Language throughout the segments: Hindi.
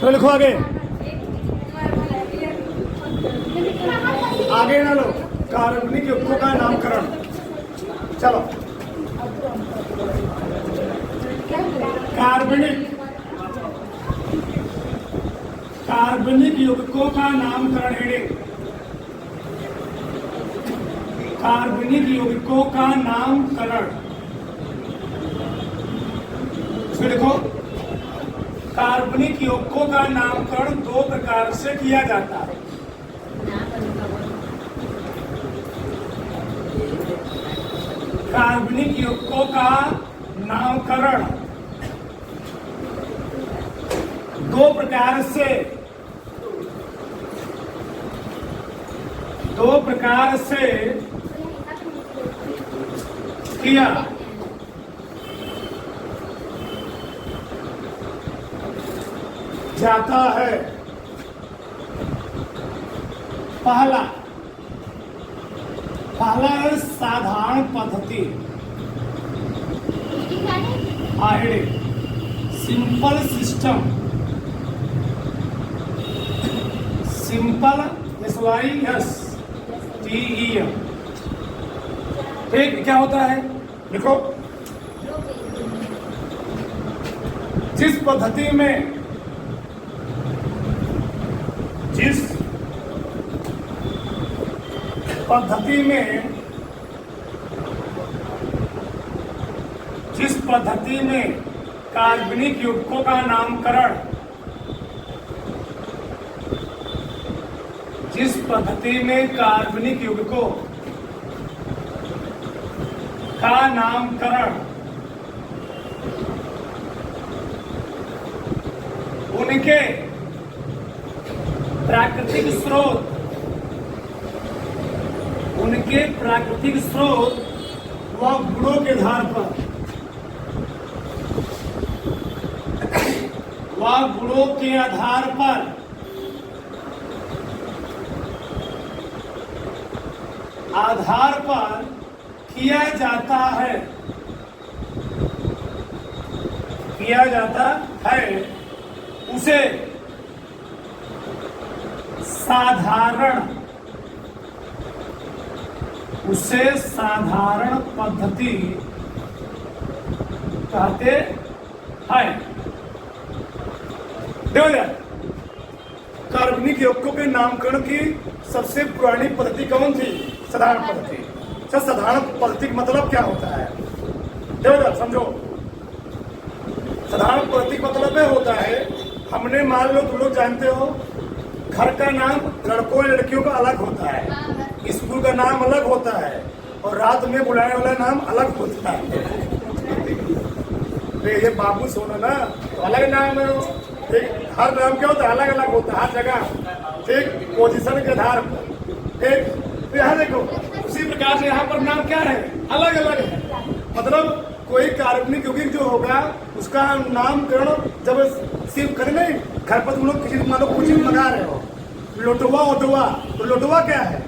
तो लिखो आगे, आगे ना लो। कार्बनिक यौगिकों का नामकरण। चलो, कार्बनिक यौगिकों का नामकरण। हेडिंग, कार्बनिक यौगिकों का नामकरण। इसमें देखो, कार्बनिक यौगिकों का नामकरण दो प्रकार से किया जाता है। कार्बनिक यौगिकों का नामकरण दो प्रकार से किया जाता है। पहला है साधारण पद्धति, सिंपल सिस्टम। Simple SYSTEM। ठीक, क्या होता है? देखो, जिस पद्धति में कार्बनिक यौगिकों का नामकरण, जिस पद्धति में कार्बनिक यौगिकों का नामकरण उनके प्राकृतिक स्रोत व गुणों के आधार पर किया जाता है उसे साधारण पद्धति कहते हैं। देखो यार, कार्बनिक यौगिकों के नामकरण की सबसे पुरानी पद्धति कौन थी? साधारण पद्धति। अच्छा, साधारण पद्धति का मतलब क्या होता है? देखो यार, समझो, साधारण पद्धति का मतलब यह होता है, हमने मान लो, तुम लोग जानते हो, घर का नाम लड़कों और लड़कियों का अलग होता है, स्कूल का नाम अलग होता है, और रात में बुलाने वाला नाम अलग होता है। ये बाबू सोना ना, तो अलग नाम है। ठीक, हर नाम क्या होता है? अलग अलग होता है, हर जगह। ठीक, पोजीशन के आधार पर। ठीक, तो यहाँ देखो, उसी प्रकार से यहाँ पर नाम क्या है? अलग अलग है। मतलब कोई कार्बनिक यौगिक जो होगा उसका नामकरण जब सिर्फ करें नहीं, घर पर तुम लोग किसी मान लो कुछ मंगा रहे हो, लोटवा ओटवा, तो लोटवा क्या है?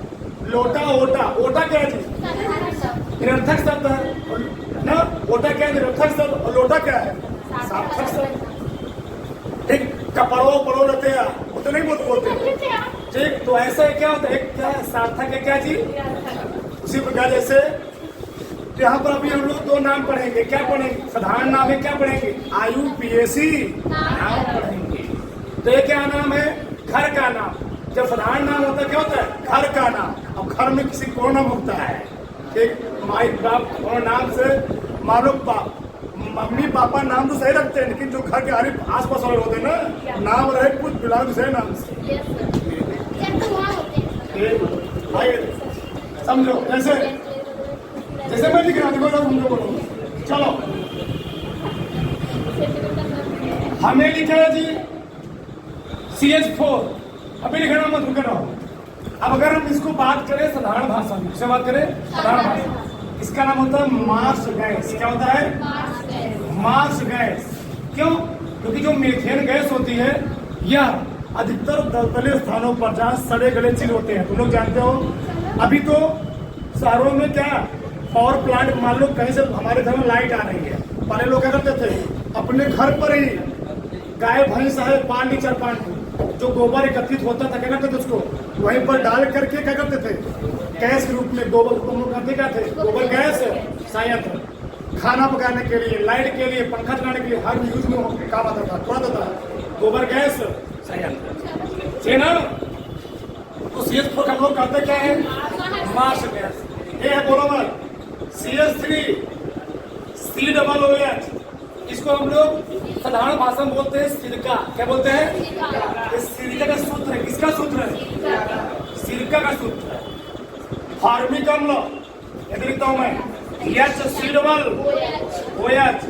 लोटा ओटा। ओटा क्या है? निरर्थक शब्द है ना। ओटा क्या है? निरर्थक शब्द। और लोटा क्या है? सार्थक शब्द। ठीक, कपड़ो पड़ो रहते हैं, वो तो नहीं बोलते। ठीक, तो ऐसा क्या होता है? एक क्या है? सार्थक है, क्या चीज? उसी प्रकार जैसे यहाँ पर अभी हम लोग दो नाम पढ़ेंगे। क्या पढ़ेंगे? साधारण नाम है, क्या पढ़ेंगे? IUPAC नाम पढ़ेंगे। तो ये क्या नाम है? घर का नाम। जब साधारण नाम होता है, क्या होता है? घर का नाम। अब घर में किसी को नाम होता है, ठीक, माई बाप और नाम से, मानो मम्मी पापा नाम तो सही रखते हैं, लेकिन जो घर के आस पास वाले होते हैं ना, नाम रहे कुछ बिलोंग से नाम से। समझो, जैसे मैं लिख रहा हूँ, तुम लोग बोलो। चलो, हमें लिखा है जी CH4। अभी लिखना मत, रुक रहा हूँ। अब अगर हम इसको बात करें साधारण भाषा में, किससे बात करें? साधारण भाषा। इसका नाम होता है मार्स गैस। क्या होता है? Marsh gas. क्यों? क्योंकि जो मीथेन गैस होती है, यह अधिकतर दलदली स्थानों पर जहाँ सड़े गले चिल होते हैं, तुम लोग जानते हो। अभी तो शहरों में क्या पावर प्लांट, मान लो कहीं से हमारे घर में लाइट आ रही है, पहले लोग क्या करते थे? अपने घर पर ही गाय भैंस है पानी चार पानी, जो गोबर एकत्रित होता था क्या करते थे उसको वहीं पर डाल करके क्या करते थे, गैस के रूप में गोबर को हम लोग करते क्या थे, गोबर गैस संयंत्र, खाना पकाने के लिए, लाइट के लिए, पंखा चलाने के लिए हर यूज में काम आता था, कौन आता था, गोबर गैस संयंत्र, ठीक ना। तो CH4 हम लोग कहते क्या है, मार्स गैस। ये है बरोबर CH3 COOH, इसको हम लोग साधारण भाषा में बोलते हैं सिरका। क्या बोलते हैं, इस सिरका का सूत्र है, किसका सूत्र है, सिरका का सूत्र है। फार्मिक अम्ल यदि लिखता हूं मैं OH,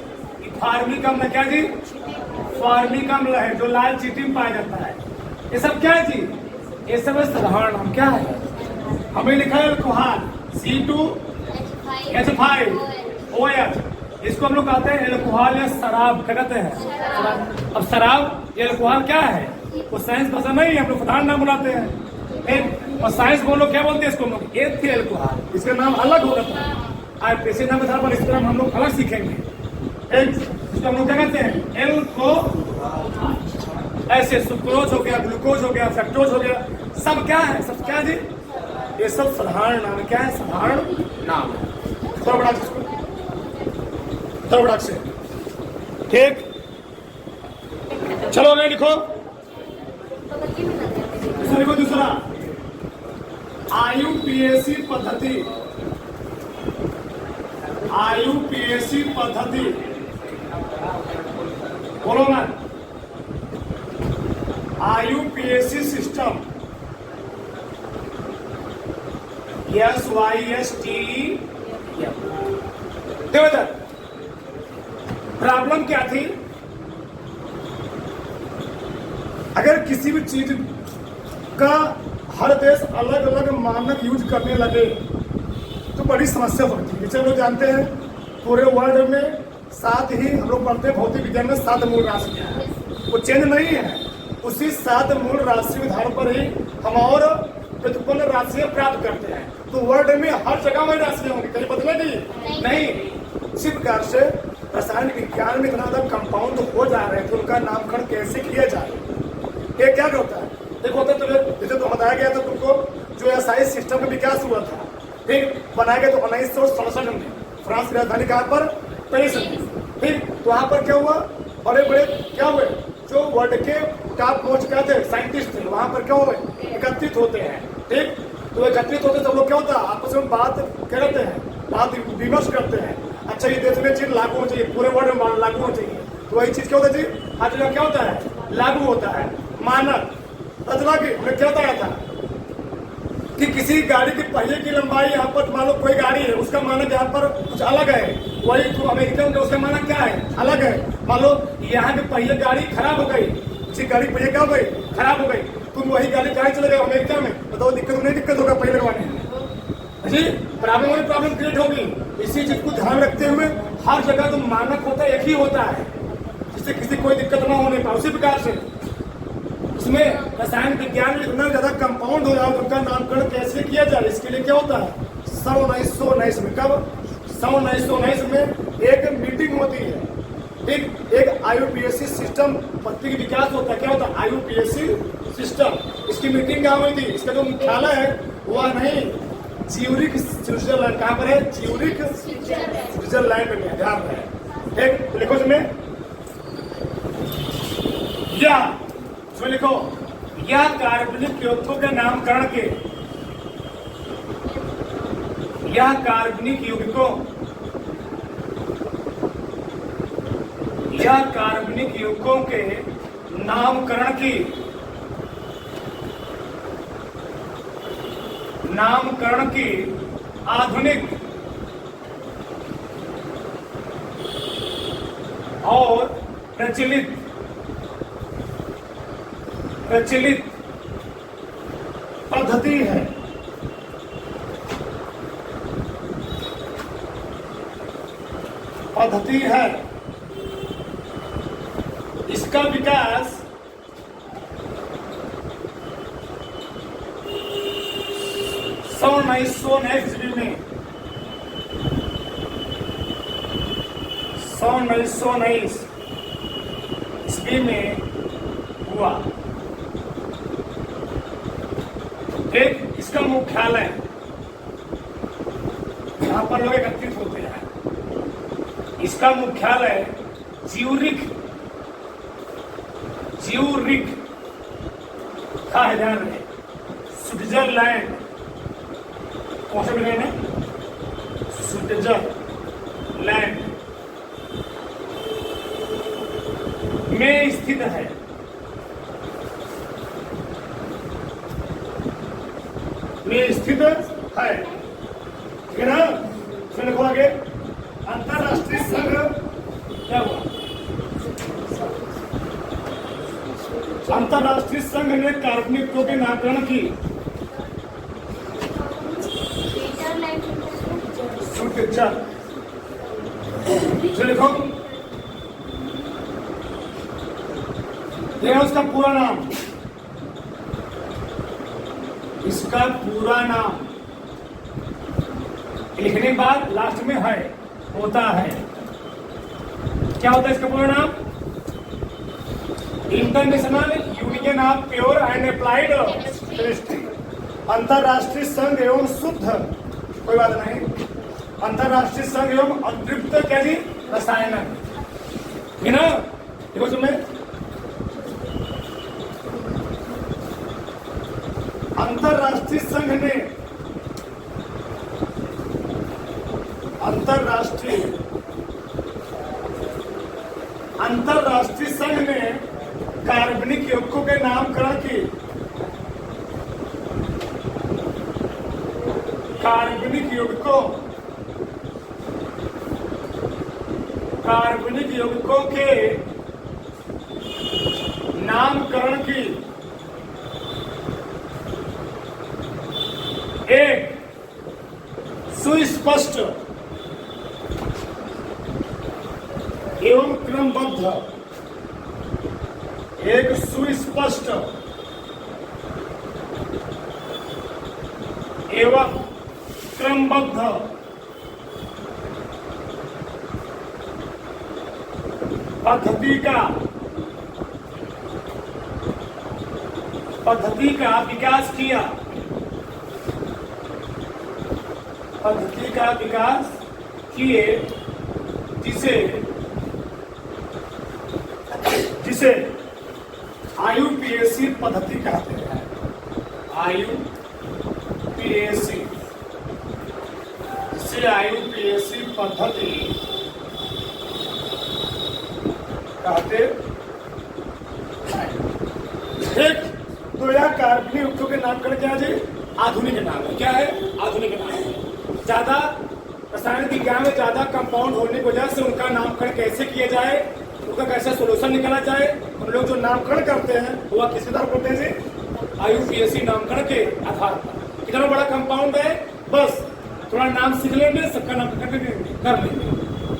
फार्मिक अम्ल क्या जी, फार्मिक अम्ल है जो लाल चींटी में पाया जाता है। ये सब क्या है जी, ये सब साधारण नाम क्या है, हमें लिखा है अल्कोहल C2H5OH, इसको हम लोग कहते हैं अल्कोहल या शराब, क्या कहते हैं। अब शराब ये अल्कोहल क्या है, वो साइंस भाषा नहीं है, हम लोग साधारण नाम बुलाते हैं। और साइंस को लोग क्या बोलते हैं, इसको हम लोग एथिल अल्कोहल, इसका नाम अलग होगा था। आज पेशे नाम आधार पर इसका नाम हम लोग अलग सीखेंगे। इसको हम लोग क्या कहते हैं, एल्को, ऐसे सुक्रोज हो गया, ग्लूकोज हो गया, फ्रक्टोज हो गया, सब क्या है, सब क्या जी, ये सब साधारण नाम क्या है, साधारण नाम है। थोड़ा बड़ा इसको थोड़ा बड़ा से, ठीक। चलो आगे लिखो, लिखो दूसरा IUPAC पद्धति, IUPAC पद्धति बोलो ना, IUPAC सिस्टम, SYSTE। देखो प्रॉब्लम क्या थी, अगर किसी भी चीज का हर देश अलग अलग मानक यूज करने लगे तो बड़ी समस्या होती है। जैसे हम लोग जानते हैं पूरे वर्ल्ड में सात ही हम लोग पढ़ते हैं भौतिक विज्ञान में 7 मूल राशि है, वो चेंज नहीं है। उसी 7 मूल राशि के आधार पर ही हम और व्युत्पन्न राशियां प्राप्त करते हैं। तो वर्ल्ड में हर जगह वही राशियां होंगी, कहीं बदलेगी नहीं। इसी प्रकार से रासायनिक विज्ञान में इतना ज्यादा कंपाउंड हो जा रहे हैं तो उनका नामकरण कैसे किया जाए, ये क्या होता है। देखो होता है जैसे तो बताया गया था तुमको, जो SI सिस्टम का विकास हुआ था, ठीक, बनाया गया तो 1967 में फ्रांस की राजधानी कहाँ पर, पेरिस में, ठीक। तो वहां पर क्या हुआ, बड़े बड़े क्या हुए, जो वर्ल्ड के टॉप मोस्ट क्या थे, साइंटिस्ट थे, वहां पर क्या हुए, एकत्रित होते हैं, ठीक। तो एकत्रित होते तो लोग क्या होता है, आपस में बात करते हैं, बात विमर्श करते हैं, अच्छा ये देश में चीज लागू हो चाहिए, पूरे वर्ल्ड में लागू हो चाहिए। तो वही चीज क्या होता है जी, हर जगह क्या होता है, लागू होता है। मानक रचना की हमने क्या बताया था कि किसी गाड़ी की पहिए की लंबाई यहाँ पर मान लो कोई गाड़ी है, उसका मानक यहाँ पर कुछ अलग है, वही तो अमेरिकन का उसका मानक क्या है, अलग है। मान लो यहाँ की पहिए गाड़ी खराब हो गई, किसी गाड़ी पहिए क्या हो गई, खराब हो गई, तुम वही गाड़ी कहाँ चले गए, अमेरिका में, बताओ दिक्कत नहीं, दिक्कत होगा पहिए लगवाने में जी, प्रॉब्लम क्रिएट होगी। इसी चीज को ध्यान रखते हुए हर जगह तो मानक होता है, एक ही होता है, जिससे किसी कोई दिक्कत ना होने पाए। उसी प्रकार से इसमें रसायन विज्ञान में इतना ज्यादा कंपाउंड हो जाए, उनका नामकरण कैसे किया जाए, इसके लिए क्या होता है, 1919 में, कब 1919 में एक मीटिंग होती है, ठीक। एक IUPAC सिस्टम पद्धति का विकास होता है, क्या होता है, IUPAC सिस्टम। इसकी मीटिंग कहाँ हुई थी, इसका जो मुख्यालय है वह नहीं, ज्यूरिख स्विट्जरलैंड, कहाँ पर है, ज्यूरिख स्विट्जरलैंड में, ध्यान रहे। एक लिखो इसमें, या इसमें लिखो, यह कार्बनिक यौगिकों के नामकरण के, यह कार्बनिक यौगिकों, यह कार्बनिक यौगिकों के नामकरण की, नामकरण की आधुनिक और प्रचलित पद्धति है। पद्धति है, इसका विकास 1919 ईस्वी में, 1919 ईस्वी में हुआ। एक इसका मुख्यालय, यहाँ पर लोग एकत्रित होते हैं, इसका मुख्यालय ज्यूरिख का है, ध्यान रहे, स्विट्जरलैंड, कौन से मिले हैं, स्विट्जरलैंड में स्थित है। में स्थित है, ठीक है ना। फिर लिखो आगे, अंतरराष्ट्रीय संघ क्या हुआ? अंतरराष्ट्रीय संघ ने काल्पनिकों के नामकरण की। फिर लिखो, यह उसका पूरा नाम, इसका पूरा नाम लिखने के बाद लास्ट में है, होता है, क्या होता है इसका पूरा नाम? International union of pure and applied chemistry, अंतरराष्ट्रीय संघ एवं शुद्ध, कोई बात नहीं, अंतरराष्ट्रीय संघ एवं अतृप्त क्या जी, रसायन, है ना। देखो तुम्हें, अंतरराष्ट्रीय संघ ने अंतरराष्ट्रीय संघ ने कार्बनिक यौगिकों के नामकरण की। कार्बनिक यौगिकों के नामकरण की एक सुस्पष्ट एवं क्रमबद्ध, एक सुस्पष्ट एवं क्रमबद्ध पद्धति का विकास किया। पद्धति का विकास किए जिसे IUPAC पद्धति कहते हैं। IUPAC, जिसे IUPAC पद्धति कहते हैं। तो यह कार्बनिक यौगिकों के नामकरण क्या है जी? आधुनिक नाम है। क्या है? आधुनिक नाम है। ज्यादा रासायनिक विज्ञान में ज्यादा कंपाउंड होने की वजह से उनका नामकरण कैसे किया जाए, उनका कैसे सोल्यूशन निकाला जाए, हम लोग जो नामकरण करते हैं वह किस आधार पर करते हैं जी? IUPAC नामकरण के आधार पर। कितना बड़ा कंपाउंड है, बस थोड़ा नाम सीख लेंगे, सबका नामकरण कर लेंगे,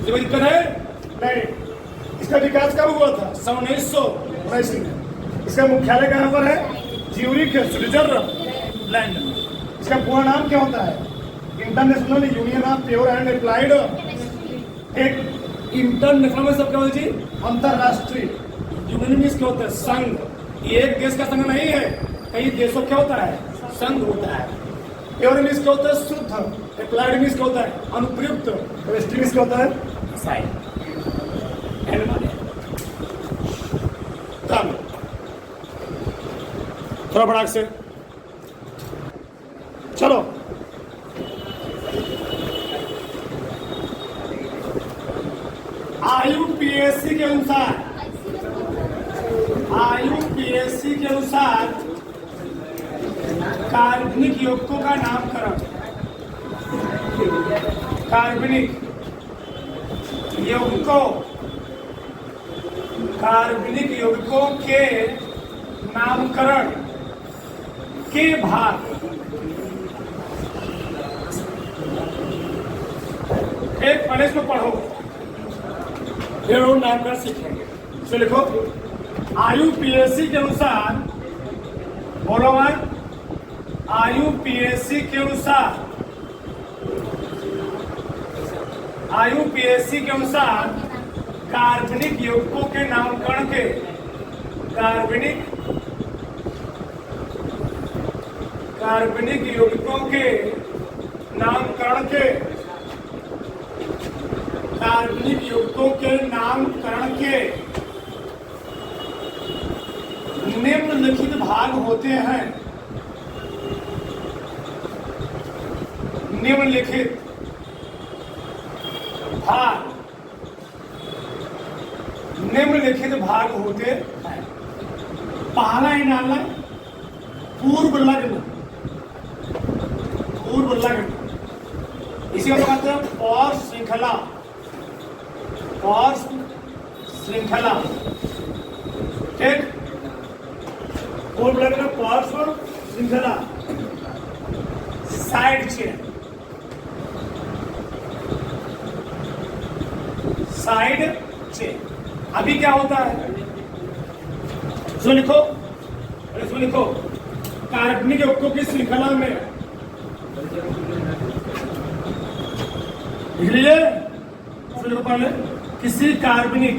कोई दिक्कत है नहीं। इसका विकास कब हुआ था? 1919 में। इसका मुख्यालय कहाँ पर है? Zurich, Switzerland. इसका पूरा नाम क्या होता है? International union of pure and applied. एक इंटरनेशनल में सब क्या होता है जी? अंतरराष्ट्रीय। यूनियन मीन्स क्या होता है? संघ। ये एक देश का संघ नहीं है, कई देशों क्या होता है? संघ होता है। प्योर मीन्स क्या होता है? शुद्ध। अप्लाइड मीन्स क्या होता है? अनुप्रयुक्त। केमिस्ट्री मीन्स क्या होता है? रसायन। थोड़ा बड़ा से चलो। IUPAC के अनुसार कार्बनिक यौगिकों का नामकरण, कार्बनिक यौगिकों के नामकरण के भाग एक पहले इसको पढ़ो, फिर वो नामकरण सीखेंगे। इसे लिखो, IUPAC के अनुसार, बोलो मान, IUPAC के अनुसार कार्बनिक यौगिकों के नामकरण के कार्बनिक यौगिकों के नामकरण के निम्नलिखित भाग होते हैं। निम्नलिखित भाग होते हैं। पहला इनाला पूर्व लग्न, इसी को कहते हैं पौर श्रृंखला। ठीक, पूर्व लग्न पौर श्रृंखला। Side chain. अभी क्या होता है, लिखो कार्बनिक यौगिकों की श्रृंखला में, लिख लीजिए। लिखो पहले, किसी कार्बनिक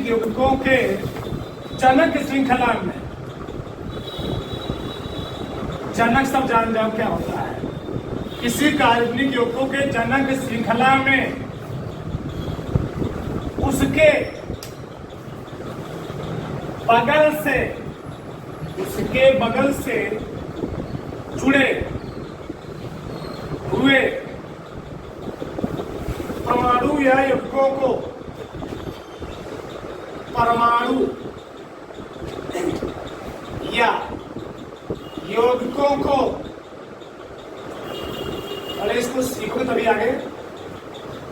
यौगिकों के जनक श्रृंखला में, जनक सब जान जाओ क्या होता है। किसी कार्बनिक यौगिकों के जनक श्रृंखला में उसके बगल से जुड़े हुए परमाणु या यौगिकों को अरे इसको सीखो तभी आगे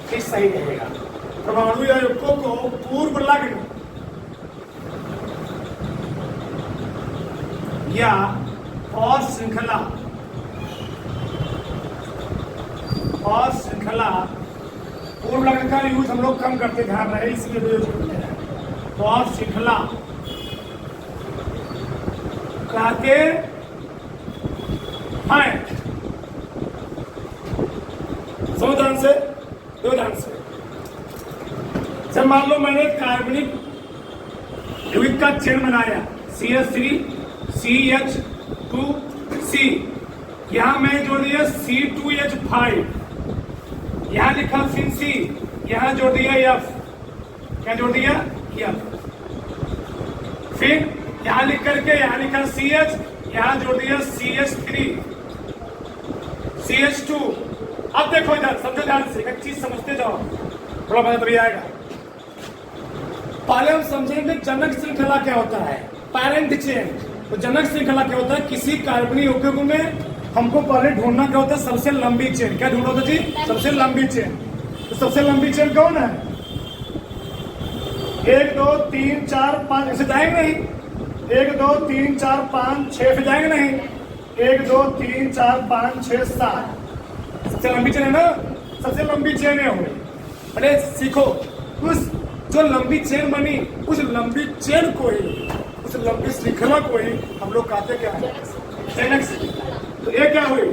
ठीक सही रहेगा। परमाणु या यौगिकों को पूर्व लग्न या और श्रृंखला पूर्व लग्न का यूज हम लोग कम करते, ध्यान रहे, इसलिए यूज करते हैं। और श्रृंखला कहते हैं। ध्यान से जब मान लो मैंने कार्बनिक यौगिक का चेन बनाया CH3 CH2C, यहां मैं जोड़ दिया C2H5, यहां लिखा फिर C, यहां जोड़ दिया F, क्या जोड़ दिया F, फिर यहां लिख करके यहां लिखा CH, यहां जोड़ दिया CH3 CH2। अब देखो इधर, समझो ध्यान से, एक चीज समझते जाओ, थोड़ा मजा तभी आएगा। पहले हम समझेंगे जनक श्रृंखला क्या होता है, पैरेंट चेन। तो जनक श्रृंखला क्या होता है, किसी कार्बनिक यौगिक में हमको पहले ढूंढना क्या होता है, सबसे लंबी चेन। क्या ढूंढना होता जी, सबसे लंबी चेन। तो सबसे लंबी चेन कौन है, 1 2 3 4 5 ऐसे जाएंगे नहीं, 1 2 3 4 5 6 पे जाएंगे नहीं, 1 2 3 4 5 6 7 सबसे लंबी चेन है ना, सबसे लंबी चेन है। अरे सीखो, उस जो लंबी चेन बनी, उस लंबी चेन को ही, उस लंबी श्रृंखला को ही हम लोग कहते क्या है, जनक श्रृंखला। तो ये क्या हुई,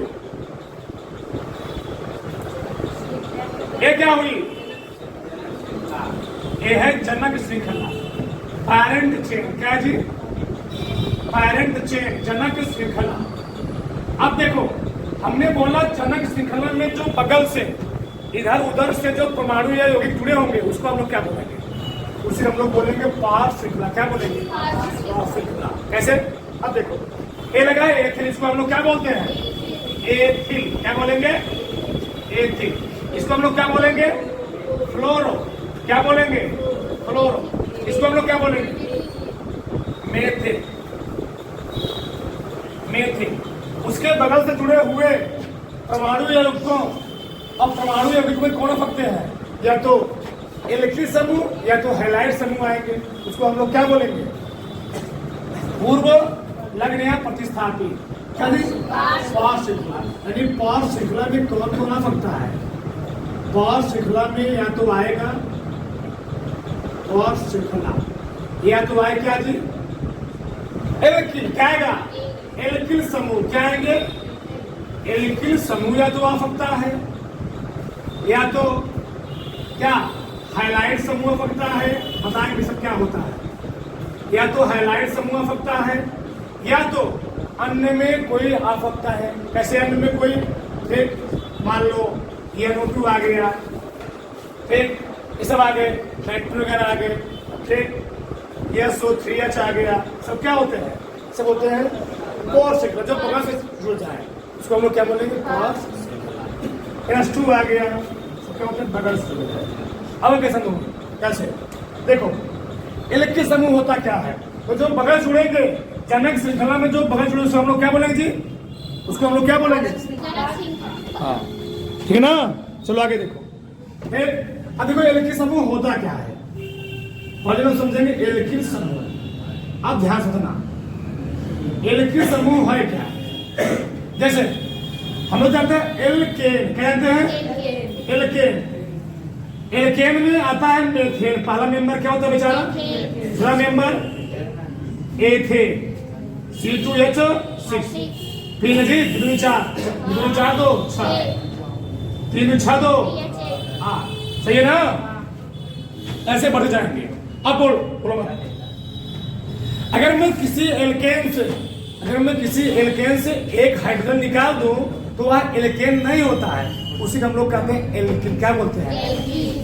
ये है जनक श्रृंखला, पैरेंट चेन। क्या जी, पैरेंट चेन, जनक श्रृंखला। अब देखो, हमने बोला जनक श्रृंखला में जो बगल से इधर उधर से जो परमाणु या यौगिक जुड़े होंगे उसको हम लोग क्या बोलेंगे, उसे हम लोग बोलेंगे पार श्रृंखला। क्या बोलेंगे, पार श्रृंखला। कैसे, अब देखो, ए लगा है एथिल, इसको हम लोग क्या बोलते हैं, एथिल। क्या बोलेंगे, एथिल। इसको हम लोग क्या बोलेंगे, फ्लोरो। क्या बोलेंगे, फ्लोरो। इसको हम लोग क्या बोलेंगे, मेथिल। उसके बगल से जुड़े हुए परमाणु या यौगिकों, अब परमाणु यौगिक में कौन सकते हैं, या तो इलेक्ट्रिक समूह या तो हैलाइड समूह आएंगे, उसको हम लोग क्या बोलेंगे, पूर्व लग्न या प्रतिस्थापी। क्या पार श्रृंखला। यानी पार श्रृंखला में कौन कौन आ सकता है, पार श्रृंखला में या तो आएगा पार श्रृंखला, या तो आए क्या जी, एल्किल। क्या आएगा, एल्किल समूह। क्या आएंगे, एल्किल समूह या तो आ सकता है, या तो क्या हाइलाइट समूह आ सकता है। बताएं कि सब क्या होता है। या तो हाइलाइट समूह आ सकता है, या तो अन्य में कोई आ सकता है। कैसे अन्य में कोई? ठीक, मान लो NO2 आ गया, ठीक, ये सब आ गए, नाइट्रोजन वगैरह आ गए, ठीक, SO3H आ गया। सब क्या होते हैं? सब होते हैं कोर श्रृंखला, जो बगल से जुड़ जाए उसको हम लोग क्या बोलेंगे? कोर श्रृंखला। NH2 आ गया, सब क्या होते हैं? बगल से जुड़ जाए। अब कैसे समूह? कैसे? देखो, एल्किल समूह होता क्या है? तो जो बगल जुड़ेंगे जनक श्रृंखला में, जो बगल जुड़े उसको हम लोग क्या बोलेंगे जी? उसको हम लोग क्या बोलेंगे? हाँ, ठीक है ना। चलो आगे देखो। फिर अब देखो एल्किल समूह होता क्या है, और जब हम समझेंगे एल्किल समूह। अब ध्यान से सुनना, एल्किल समूह है क्या? जैसे हम लोग जानते हैं एल्केन, क्या जानते हैं? एल्केन। एल्केन में आता है मेथेन। पहला मेंबर क्या होता है बेचारा? दूसरा मेंबर एथेन, C2H6। फिर जी 2 4 2 6 3 6 2 8, सही है ना? ऐसे बढ़ जाएंगे। अब बोलो अगर मैं किसी एल्केन से एक हाइड्रोजन निकाल दूं तो वह एल्केन नहीं होता है, उसी को हम लोग कहते हैं एल्किन। क्या बोलते हैं?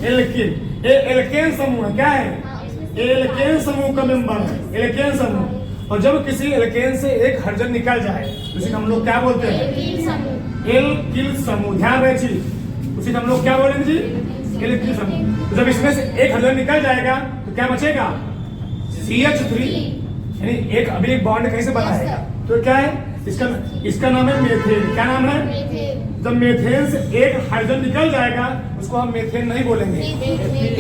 एल्किन। ये एल्केन समूह है। क्या है? एल्केन समूह का मेंबर है, एल्केन समूह। और जब किसी एल्केन से एक हाइड्रोजन निकल जाए उसी को हम लोग क्या बोलते हैं? एल्किल समूह। ध्यान रहे जी, उसी को हम लोग क्या बोलेंगे जी? एल्किल समूह। तो जब इसमें से एक हाइड्रोजन निकल जाएगा तो क्या बचेगा? CH3, यानी एक अभी एक बॉन्ड कैसे बनाएगा? तो क्या है? इसका नाम है मेथेन। क्या नाम है? जब मेथेन से एक हाइड्रोजन निकल जाएगा उसको हम मेथेन नहीं बोलेंगे,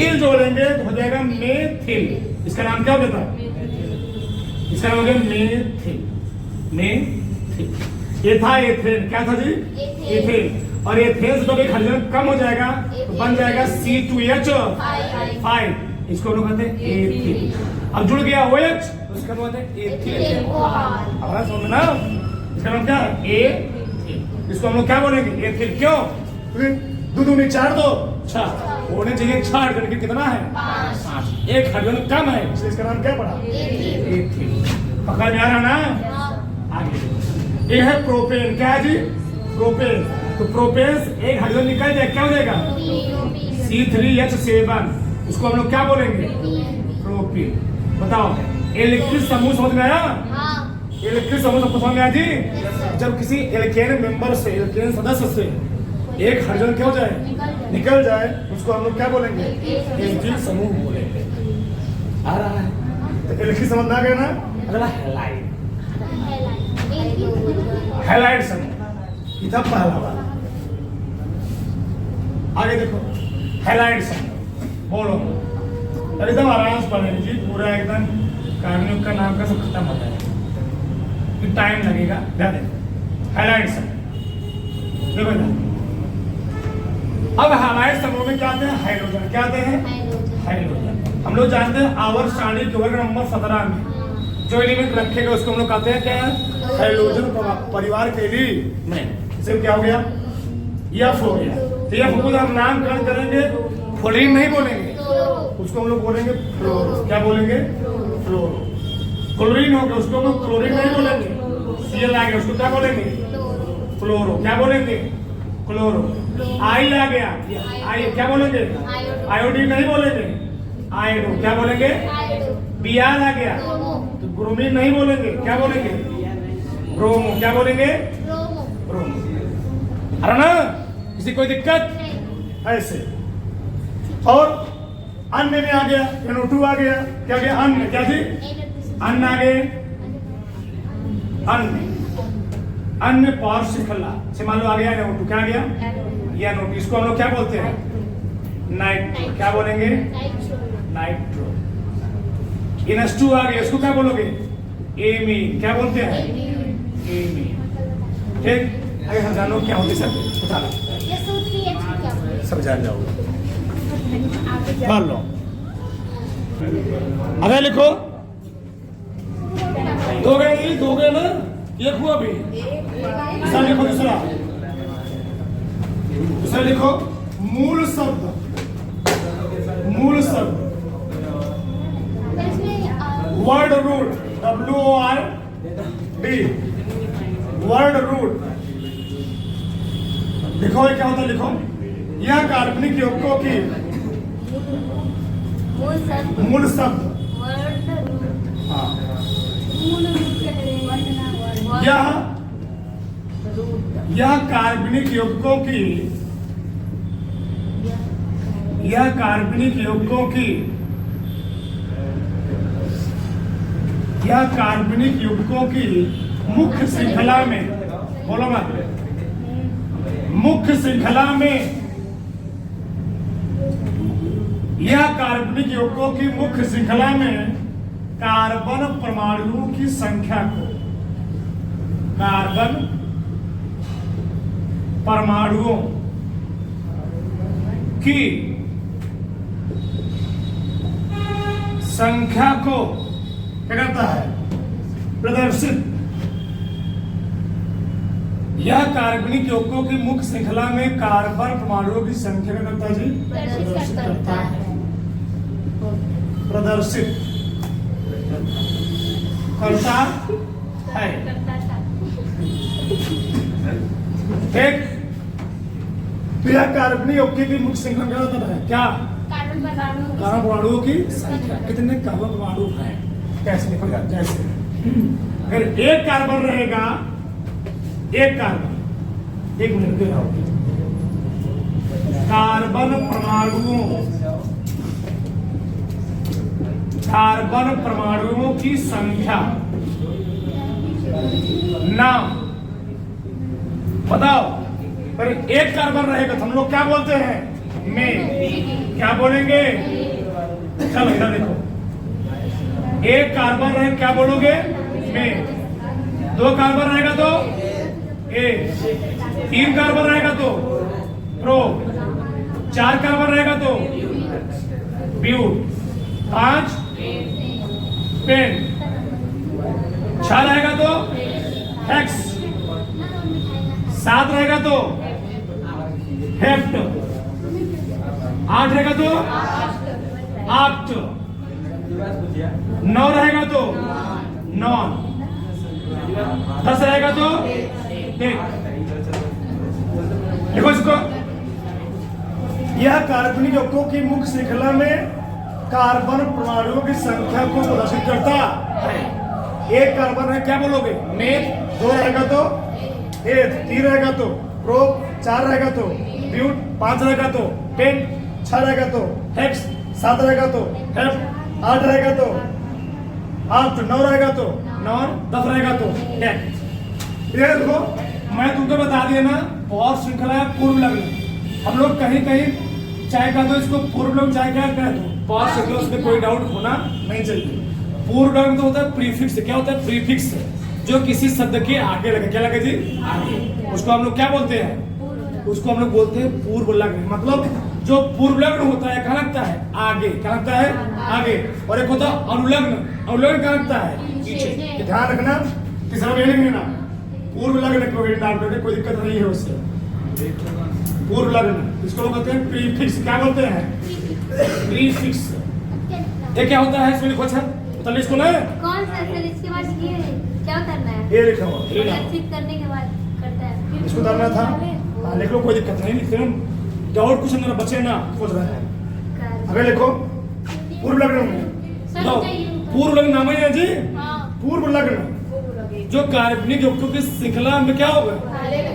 इल जोड़ेंगे तो हो जाएगा मेथिल। इसका नाम क्या होता है? इसका नाम हो गया मेथिल। मेथिल। एथेन क्या था जी? एथेन। और एथेन से जब एक हाइड्रोजन कम हो जाएगा तो बन जाएगा C2H5। इसको लोग कहते हैं एथिल। अब जुड़ गया OH तो इसका नाम होता है एथिल। अब समझ में ना, इसका नाम क्या है? एथिल। इसको हम लोग क्या बोलेंगे? एथिल। क्यों? 2 2 में 4 2 6 होने चाहिए 6 हाइड्रोजन। कितना है? 5। एक हाइड्रोजन कम है, इसलिए इसका नाम क्या पड़ा? एथिल। पकड़ में आ रहा ना? आगे ये है प्रोपेन। क्या है जी? प्रोपेन। तो प्रोपेन से एक हाइड्रोजन निकल जाए क्या हो जाएगा? C3H7। इसको हम लोग क्या बोलेंगे? प्रोपीन। बताओ, एल्किल समूह समझ में आया? एल्किल समूह सबको समझ में आया जी? जब किसी एल्केन मेंबर से, एल्केन सदस्य से एक हाइड्रोजन क्या हो जाए? निकल जाए, उसको हम लोग क्या बोलेंगे? एल्किल समूह बोलेंगे। आ रहा है? तो एल्किल समझ ना गए ना? अगला हैलाइड। हैलाइड समूह इधर पहला बार। आगे देखो, हैलाइड समूह बोलो एकदम आराम से पढ़ेंगे जी, पूरा एकदम कार्बनिक का नाम का सब खत्म हो जाएगा, टाइम लगेगा। ध्यान दें, हैलाइड समूह देखो ना। अब हैलाइड समूह में क्या आते हैं? हाइड्रोजन। क्या आते हैं? हाइड्रोजन। हम लोग जानते हैं आवर्त सारणी के वर्ग नंबर 17 में जो एलिमेंट रखेगा उसको हम लोग कहते हैं क्या? हाइड्रोजन परिवार के एलिमेंट। इसे क्या हो गया? F हो गया। तो F को हम नामकरण करेंगे, फ्लोरीन नहीं बोलेंगे, उसको हम लोग बोलेंगे फ्लोरो। क्या बोलेंगे? फ्लोरो। क्लोरीन हो गया, उसको हम लोग क्लोरीन नहीं बोलेंगे। Cl आ गया, उसको क्या बोलेंगे? फ्लोरो। क्या बोलेंगे? क्लोरो। आई आ गया, आई क्या बोलेंगे? आयोडीन नहीं बोलेंगे, आयोडो। क्या बोलेंगे? Br आ गया तो ब्रोमीन नहीं बोलेंगे, क्या बोलेंगे? ब्रोमो। क्या बोलेंगे? ब्रोमो। अरे ना, किसी कोई दिक्कत? ऐसे। और अन्य में आ गया, NO2 आ गया। क्या गया? अन्य। क्या थी? अन्य आ गए। अन्य पौर श्रृंखला से मान लो आ गया NO2। क्या आ गया? NO2। इसको हम लोग क्या बोलते हैं? नाइट्रो। क्या बोलेंगे? नाइट्रो। NH2 आ गया, इसको क्या बोलोगे? एमीन। क्या बोलते हैं? एमीन। ठीक, अगर हम जानो क्या होती सब बता लो, सब जान जाओगे। मान लो अगर लिखो 2 गए ना, एक हुआ भी। दूसरा लिखो, दूसरा दूसरा लिखो मूल शब्द, मूल शब्द word root, WORD, word root. लिखो ये क्या होता है, लिखो यह काल्पनिक यौगिकों की मूल शब्द, हाँ, यह काल्पनिक यौगिकों की, यह काल्पनिक यौगिकों की, यह काल्पनिक यौगिकों की मुख्य श्रृंखला में, बोलो मत, मुख्य श्रृंखला में, यह काल्पनिक यौगिकों की मुख्य श्रृंखला में कार्बन परमाणुओं की संख्या को, कार्बन परमाणुओं की संख्या को क्या करता है, प्रदर्शित। यह कार्बनिक यौगिकों की मुख्य श्रृंखला में कार्बन परमाणुओं की संख्या का करता जी, प्रदर्शित करता है, प्रदर्शित करता है। ठीक, तो यह कार्बनिक यौगिकों की मुख्य श्रृंखला क्या होता है, क्या, कार्बन परमाणुओं की संख्या, कितने कार्बन परमाणु हैं, कैसे लिखोगा, कैसे, अगर एक कार्बन रहेगा, एक कार्बन, एक मिनट के रहो, कार्बन परमाणुओं, कार्बन परमाणुओं की संख्या, नाम बताओ। पर एक कार्बन रहेगा तो हम लोग क्या बोलते हैं, में, क्या बोलेंगे, चलो इधर देखो, एक कार्बन रहे क्या बोलोगे, में, दो कार्बन रहेगा तो ए, तीन कार्बन रहेगा तो प्रो, चार कार्बन रहेगा तो ब्यूट, पांच पेन, छह रहेगा तो हेक्स, सात रहेगा तो हेप्ट, आठ रहेगा तो आप्ट, नौ रहेगा तो नॉन, 10 रहेगा तो देखो इसको, यह कार्बनिक यौगिकों की मुख्य श्रृंखला में कार्बन परमाणुओं की संख्या को प्रदर्शित करता है। एक कार्बन है क्या बोलोगे, में, दो रहेगा तो एथ, तीन रहेगा तो प्रो, चार रहेगा तो ब्यूट, पांच रहेगा तो पेन, छह रहेगा तो हेक्स, सात रहेगा तो हेप्ट, आठ रहेगा तो आप्ट, नौ रहेगा तो नॉन, 10 रहेगा तो हेक्ट। ये देखो मैं तुमको बता दिया ना, बहुत श्रृंखला है पूर्व लग्न। हम लोग कहीं कहीं चाहे कह दो इसको पूर्व लग्न, चाहे क्या कह दो, बहुत श्रृंखला, उसमें कोई डाउट होना नहीं चाहिए। पूर्व लग्न तो होता है प्रीफिक्स, क्या होता है, प्रीफिक्स, जो किसी शब्द के आगे लगे, क्या लगे जी, आगे, उसको हम लोग क्या बोलते हैं, उसको हम लोग बोलते हैं पूर्व लग्न। मतलब जो पूर्व लग्न होता है कहाँ लगता है, आगे, क्या लगता है, आगे, और एक होता है अनुलग्न, अनुलग्न कहाँ लगता है, पीछे। ध्यान रखना, तीसरा में लिख लेना, पूर्व लग्न को डाल दोगे, कोई दिक्कत नहीं है उससे। पूर्व लग्न इसको लोग कहते हैं प्रीफिक्स, क्या बोलते हैं, प्रीफिक्स। ये क्या होता है, इसमें लिखो, अच्छा तो इसको ना, कौन सा सर, इसके बाद ये क्या करना है, ये लिखा हुआ, प्रदर्शित करने के बाद करता है, इसको करना था, लिख लो, कोई दिक्कत नहीं, लिखते हैं, डाउट कुछ अंदर बचे ना, खोज रहे हैं। अगर लिखो पूर्व लग्न में, पूर्व लग्न नाम है जी, पूर्व लग्न, जो कार्बनिक यौगिकों की श्रृंखला में क्या होगा,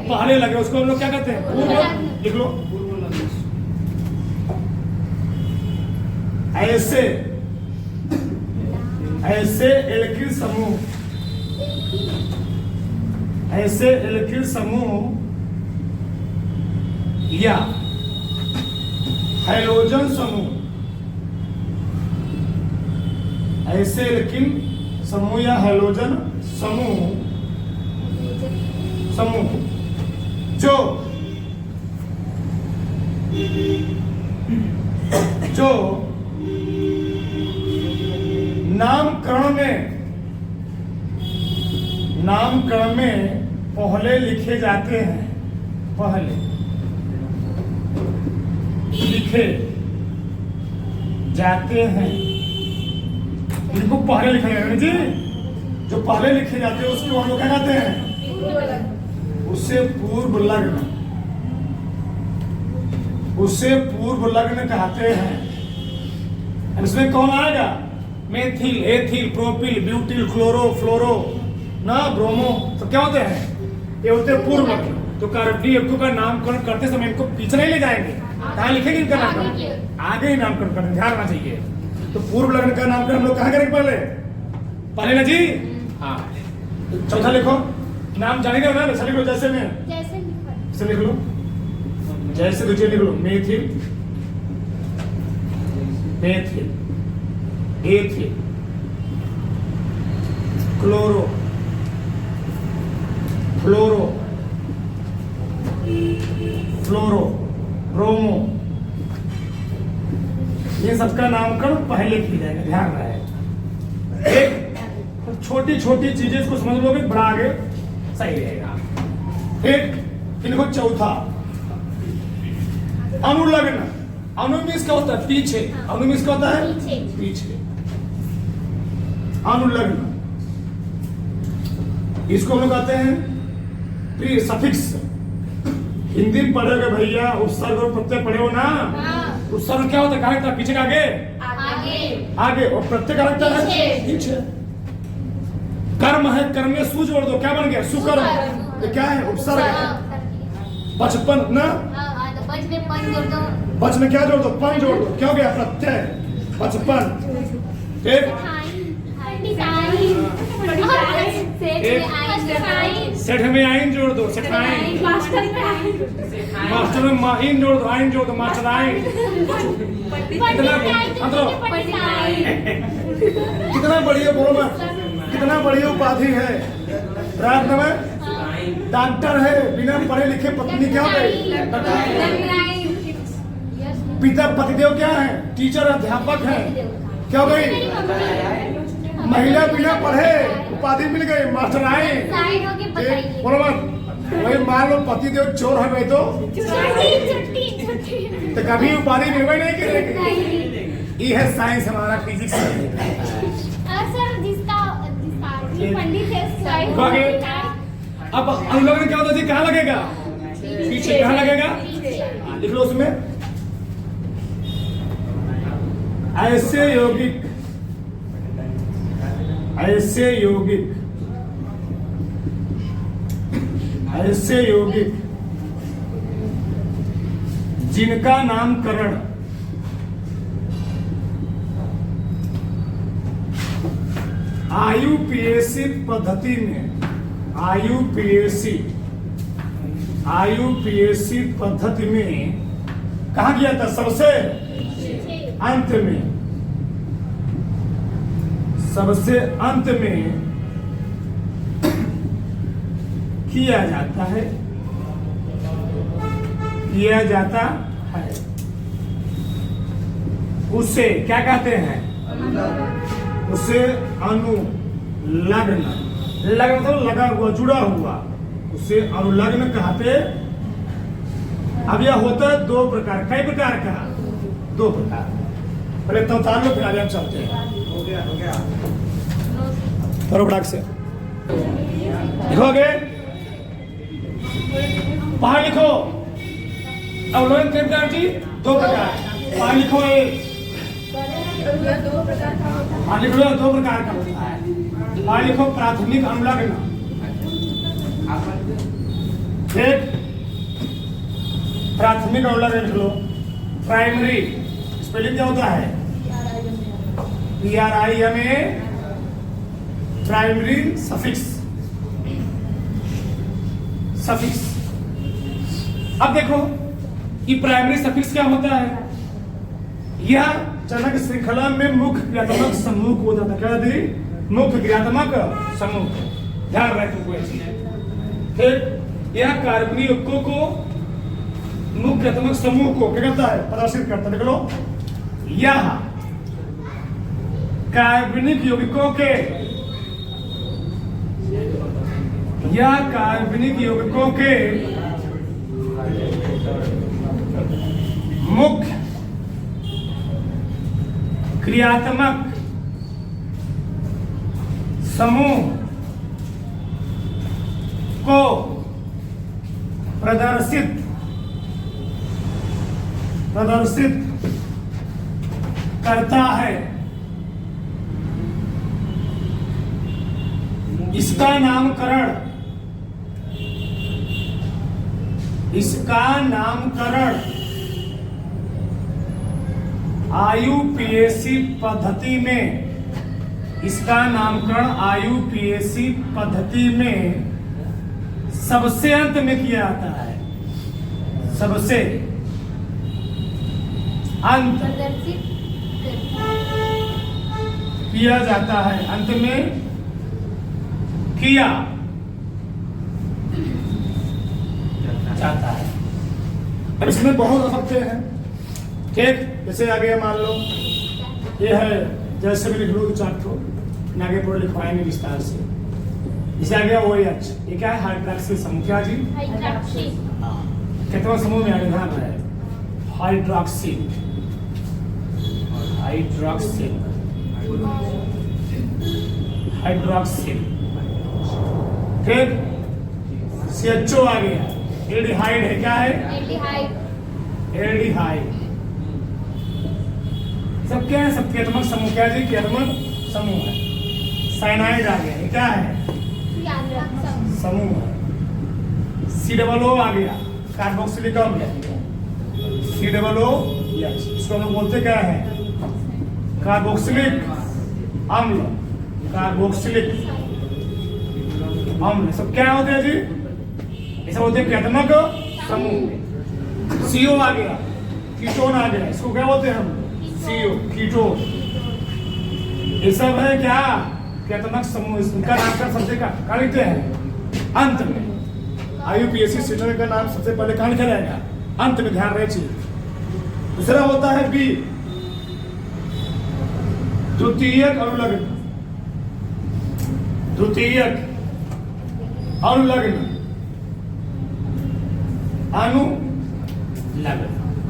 पहले लगे, उसको हम लोग क्या कहते हैं, पूर्व, लिख लो। ऐसे ऐसे एल्किल समूह, ऐसे एल्किल समूह या हैलोजन समूह, ऐसे एल्किल समूह या हैलोजन समूह, समूह जो जो नामकरण में पहले लिखे जाते हैं, पहले लिखे जाते हैं, इनको पहले लिखे जाते हैं जी, जो पहले लिखे जाते हैं उसको हम लोग क्या कहते हैं? उससे पूर्व लग्न, उससे पूर्व लग्न कहते हैं। इसमें कौन आएगा? Methyl, ethyl, propyl, butyl, chloro, fluoro ना ब्रोमो, तो क्या होते हैं? ये होते हैं पूर्व लग्न। तो कार्बनिक यौगिकों का नामकरण करते समय इनको पीछे नहीं ले जाएंगे, कहाँ लिखेंगे इनका नामकरण? आगे ही नामकरण करते, ध्यान रखना चाहिए। तो पूर्व लग्न का नामकरण हम लोग कहाँ करेंगे? पहले ना जी। हाँ, चौथा लिखो, नाम जानेंगे ना, वैसा लिख लो जैसे में, जैसे लिख लो, जैसे दूसरे लिख लो, मेथिल, मेथिल, एथिल, क्लोरो, फ्लोरो, फ्लोरो, ब्रोमो, ये सबका नामकरण पहले किया जाएगा, ध्यान रहे। एक छोटी छोटी चीजें इसको समझ लोगे, बड़ा आगे सही रहेगा। एक इनको चौथा अनुलग्न, अनु मीन्स क्या होता है? पीछे, अनु मीन्स क्या होता है? पीछे। अनुलग्न इसको हम लोग कहते हैं प्री सफिक्स। हिंदी में पढ़ोगे भैया, उपसर्ग और प्रत्यय पढ़े हो ना? उपसर्ग क्या होता है? कहाँ था? पीछे का आगे, आगे, और प्रत्यय का लगता है पीछे। कर्म है, कर्म में सु जोड़ दो, क्या बन गया? सुकर्म। ये क्या है? उपसर्ग है। बचपन ना, बच में क्या जोड़ दो? पन जोड़ दो, क्या हो गया? प्रत्यय, बचपन। एक सेठ में आइन जोड़ दो, सेठाइन। मास्टर में माइन जोड़ दो, आइन जोड़ दो, मास्टर आइन। कितना बढ़िया, बोलो मत, कितना बढ़िया उपाधि है। रात में डॉक्टर है, बिना पढ़े लिखे पत्नी क्या है? पिता पतिदेव क्या है? टीचर, अध्यापक है। क्या हो गई? महिला बिना पढ़े उपाधि मिल गई, मास्टर आए। बोलो मत, वही मान लो पतिदेव चोर है भाई, तो कभी उपाधि मिलवे नहीं करेगी। ये है साइंस, हमारा फिजिक्स। अब अनुलग्न क्या होता है जी? कहाँ लगेगा? पीछे। कहाँ लगेगा? लिख लो उसमें, ऐसे यौगिक, ऐसे यौगिक, ऐसे यौगिक जिनका नामकरण आयुपीएसी पद्धति में, आयुपीएसी पद्धति में कहा गया था? सबसे अंत में, सबसे अंत में किया जाता है, किया जाता है। उसे क्या कहते हैं? उसे अनुलग्न। लग्न तो लगा हुआ, जुड़ा हुआ, उसे अनुलग्न कहते। अब यह होता है दो प्रकार। कई प्रकार का? दो प्रकार। पहले तो उतार लो, फिर आगे हम चलते हैं। हो गया करो फटाक से। लिखोगे, बाहर लिखो। अवलोकन के प्रकार जी दो प्रकार। बाहर लिखो, एक बाहर लिख लो, दो प्रकार का होता है। बाहर लिखो प्राथमिक अनुलग्न, एक प्राथमिक अनुलग्न लिख लो। प्राइमरी स्पेलिंग क्या होता है? PRIMA, primary suffix, suffix. अब देखो कि प्राइमरी सफिक्स क्या होता है? यह जनक श्रृंखला में मुख्य क्रियात्मक समूह को होता था। क्या दी? मुख्य क्रियात्मक समूह। ध्यान रखें तुमको ऐसी। फिर यह कार्बनिक यौगिकों को, मुख्य क्रियात्मक समूह को क्या करता है? प्रदर्शित करता है। देख लो, यह कार्बनिक यौगिकों के, यह कार्बनिक यौगिकों के मुख्य क्रियात्मक समूह को प्रदर्शित करता है, इसका नामकरण आईयूपीएसी पद्धति में सबसे अंत में किया जाता है। सबसे अंत प्रदर्शित किया जाता है, अंत में किया जाता है। अब इसमें बहुत रखते हैं, ठीक। जैसे आगे मान लो ये है, जैसे भी लिख लो चार्ट को, आगे पूरा लिखवाएंगे विस्तार से। इसे आ गया OH, ये क्या है? हाइड्रॉक्सिल समूह। क्या जी? हाइड्रॉक्सी। कितना समूह में आगे ध्यान है? हाइड्रॉक्सिल। फिर CHO आ गया, एल्डिहाइड है। क्या है? एल्डिहाइड। सब क्या है? सब क्रियात्मक समूह। क्या जी? क्रियात्मक समूह है। साइनाइड आ गया, ये क्या है? समूह है। COO आ गया, कार्बोक्सिलिक अम्ल। COO, इसको हम लोग बोलते क्या है? कार्बोक्सिलिक अम्ल। सब क्या होते हैं जी? ये सब होते हैं क्रियात्मक समूह। CO आ गया, कीटोन आ गया, इसको क्या बोलते हैं हम? CO, ketone. ये सब है क्या? क्रियात्मक समूह। इनका नामकरण सबसे कहाँ लिखते हैं? अंत में। आईयूपीएसी सिस्टम का नाम सबसे पहले कहाँ लिखा जाएगा? अंत में, ध्यान रखिए। दूसरा होता है B, द्वितीयक अनुलग्न।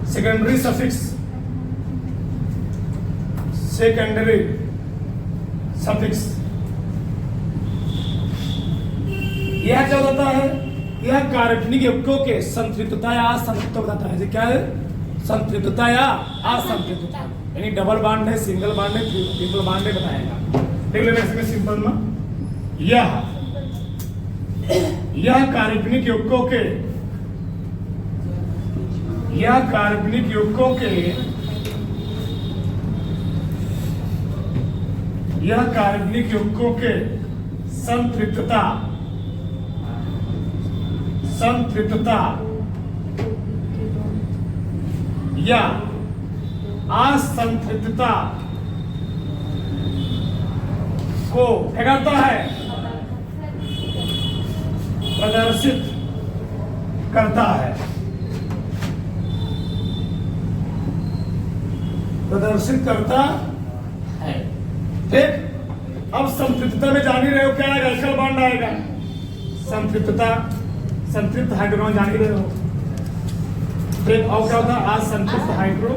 Secondary suffix. यह क्या होता है? यह कार्बनिक यौगिकों के संतृप्तता या असंतृप्तता बताता है। क्या है? संतृप्तता या असंतृप्तता, यानी डबल बांड है, सिंगल बांड है, ट्रिपल बांड है, बताएगा। देख लेना इसमें सिंपल में। यह कार्बनिक यौगिकों के संतृप्तता या असंतृप्तता को क्या करता है? प्रदर्शित करता है। ठीक। अब संतृप्तता में जान ही रहे हो क्या आएगा? एकल बांड आएगा। संतृप्त हाइड्रोजन जान ही रहे हो। ठीक। और क्या होता है? असंतृप्त हाइड्रो।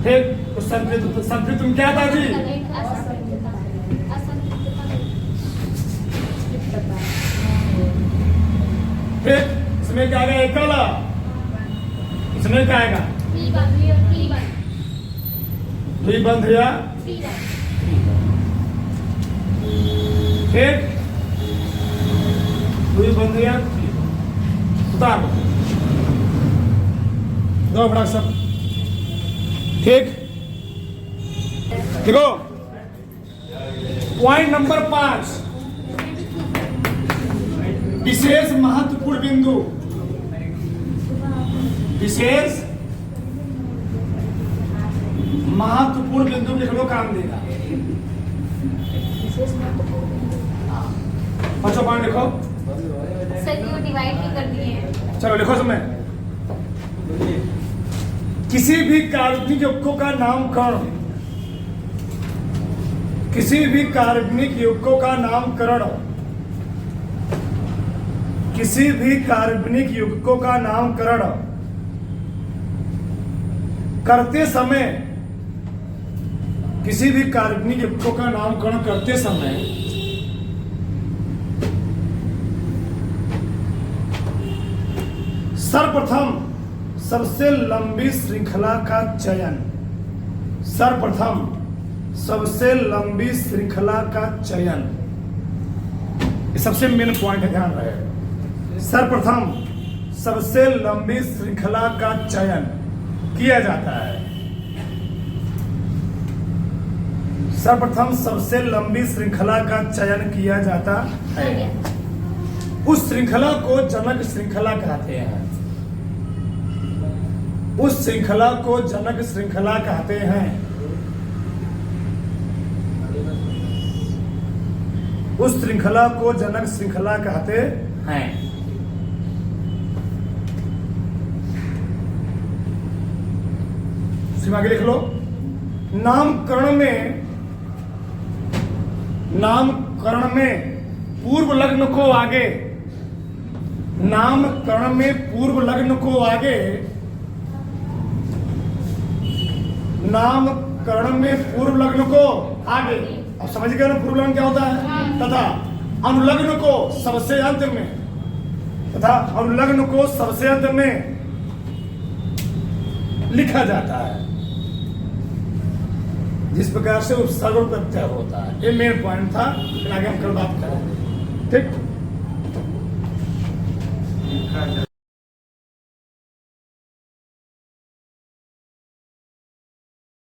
ठीक। तो संतृप्त में क्या था जी? ठीक। इसमें क्या आएगा? एकल। इसमें क्या आएगा? द्विबंध या ठीक। द्विबंध या उतार दो बड़ा सब। ठीक। देखो पॉइंट नंबर 5, विशेष महत्वपूर्ण बिंदु। विशेष महत्वपूर्ण बिंदु लिख लो, काम देगा। अच्छा पॉइंट लिखो। सर वो डिवाइड भी कर दिए हैं। चलो लिखो समय। किसी भी कार्बनिक यौगिकों का नामकरण, किसी भी कार्बनिक यौगिकों का नामकरण, किसी भी कार्बनिक यौगिकों का नामकरण करते समय किसी भी काल्पनिक युक्तों का नामकरण करते समय सर्वप्रथम सबसे लंबी श्रृंखला का चयन, सर्वप्रथम सबसे लंबी श्रृंखला का चयन, ये सबसे मेन पॉइंट है, ध्यान रहे। सर्वप्रथम सबसे लंबी श्रृंखला का चयन किया जाता है। सर्वप्रथम सबसे लंबी श्रृंखला का चयन किया जाता है। उस श्रृंखला को जनक श्रृंखला कहते हैं। उस श्रृंखला को जनक श्रृंखला कहते हैं। उस श्रृंखला को जनक श्रृंखला कहते हैं। आगे लिख लो। नामकरण में पूर्व लग्न को आगे, नामकरण में पूर्व लग्न को आगे, नामकरण में पूर्व लग्न को आगे, अब समझ गए ना पूर्व लग्न क्या होता है, तथा अनुलग्न को सबसे अंत में, तथा अनुलग्न को सबसे अंत में लिखा जाता है। जिस प्रकार से उपसर्ग प्रत्यय होता है, ये मेन पॉइंट था, लेकिन आगे हम कल बात करेंगे। ठीक।